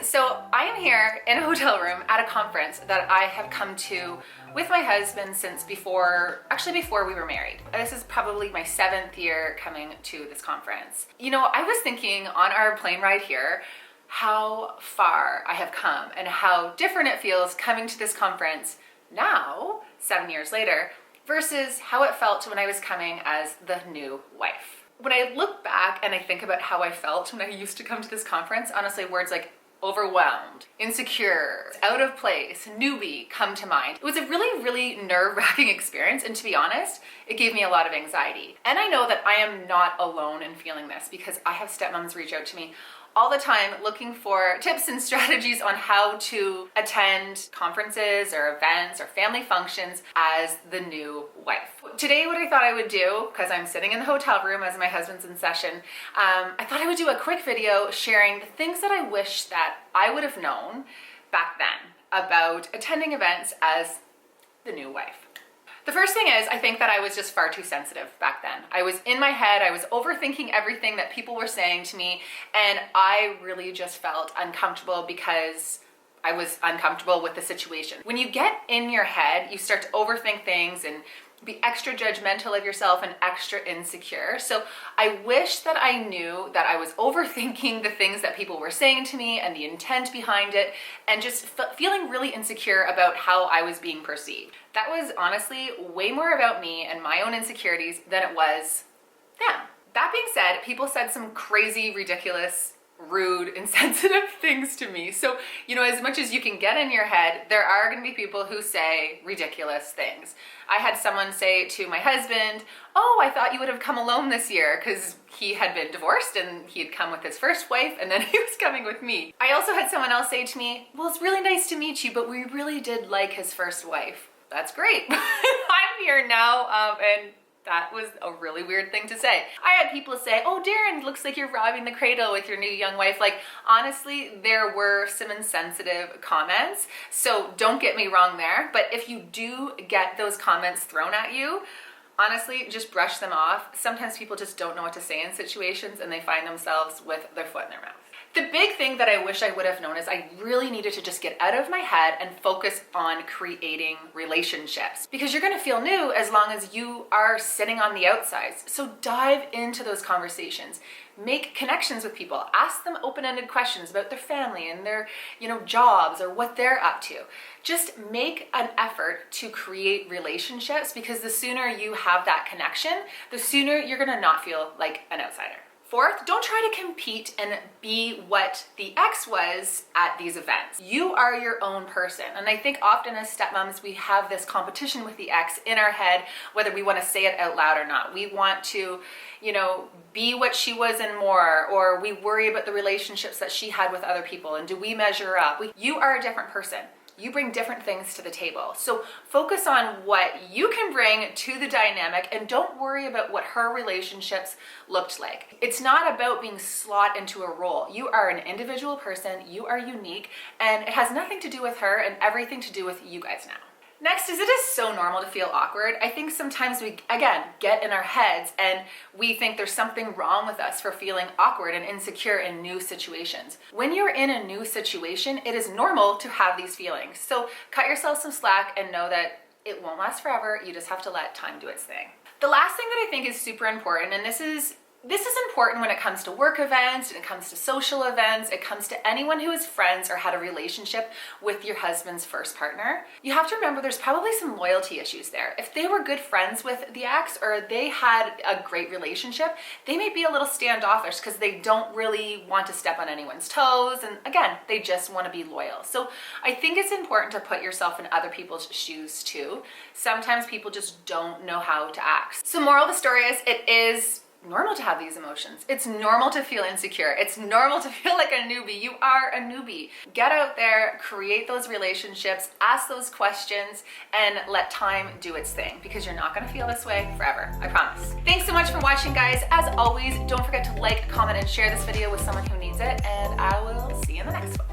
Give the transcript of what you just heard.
So I am here in a hotel room at a conference that I have come to with my husband since before we were married. This is probably my 7th year coming to this conference. You know, I was thinking on our plane ride here how far I have come and how different it feels coming to this conference now, 7 years later, versus how it felt when I was coming as the new wife. When I look back and I think about how I felt when I used to come to this conference, honestly, words like overwhelmed, insecure, out of place, newbie come to mind. It was a really, really nerve-wracking experience, and to be honest, it gave me a lot of anxiety. And I know that I am not alone in feeling this because I have stepmoms reach out to me all the time looking for tips and strategies on how to attend conferences or events or family functions as the new wife. Today, what I thought I would do, because I'm sitting in the hotel room as my husband's in session, I thought I would do a quick video sharing the things that I wish that I would have known back then about attending events as the new wife. The first thing is, I think that I was just far too sensitive back then. I was in my head, I was overthinking everything that people were saying to me, and I really just felt uncomfortable because I was uncomfortable with the situation. When you get in your head, you start to overthink things and be extra judgmental of yourself and extra insecure. So I wish that I knew that I was overthinking the things that people were saying to me and the intent behind it, and just feeling really insecure about how I was being perceived. That was honestly way more about me and my own insecurities than it was them. That being said, people said some crazy, ridiculous, rude, insensitive things to me. So, you know, as much as you can get in your head, there are going to be people who say ridiculous things. I had someone say to my husband, "Oh, I thought you would have come alone this year," because he had been divorced and he had come with his first wife and then he was coming with me. I also had someone else say to me, "Well, it's really nice to meet you, but we really did like his first wife." That's great. I'm here now, and that was a really weird thing to say. I had people say, "Oh, Darren, looks like you're robbing the cradle with your new young wife." Like, honestly, there were some insensitive comments, so don't get me wrong there. But if you do get those comments thrown at you, honestly, just brush them off. Sometimes people just don't know what to say in situations and they find themselves with their foot in their mouth. The big thing that I wish I would have known is I really needed to just get out of my head and focus on creating relationships, because you're going to feel new as long as you are sitting on the outside. So dive into those conversations. Make connections with people. Ask them open-ended questions about their family and their, jobs or what they're up to. Just make an effort to create relationships, because the sooner you have that connection, the sooner you're going to not feel like an outsider. Fourth, don't try to compete and be what the ex was at these events. You are your own person. And I think often as stepmoms, we have this competition with the ex in our head, whether we want to say it out loud or not. We want to, be what she was and more, or we worry about the relationships that she had with other people. And do we measure up? You are a different person. You bring different things to the table. So focus on what you can bring to the dynamic and don't worry about what her relationships looked like. It's not about being slot into a role. You are an individual person, you are unique, and it has nothing to do with her and everything to do with you guys now. Next is, it is so normal to feel awkward. I think sometimes we, again, get in our heads and we think there's something wrong with us for feeling awkward and insecure in new situations. When you're in a new situation, it is normal to have these feelings. So cut yourself some slack and know that it won't last forever. You just have to let time do its thing. The last thing that I think is super important, and this is important when it comes to work events, and it comes to social events, it comes to anyone who is friends or had a relationship with your husband's first partner. You have to remember there's probably some loyalty issues there. If they were good friends with the ex or they had a great relationship, they may be a little standoffish because they don't really want to step on anyone's toes, and again, they just want to be loyal. So I think it's important to put yourself in other people's shoes too. Sometimes people just don't know how to act. So moral of the story is, it is normal to have these emotions. It's normal to feel insecure. It's normal to feel like a newbie. You are a newbie. Get out there, create those relationships, ask those questions, and let time do its thing, because you're not going to feel this way forever. I promise. Thanks so much for watching, guys. As always, don't forget to like, comment, and share this video with someone who needs it, and I will see you in the next one.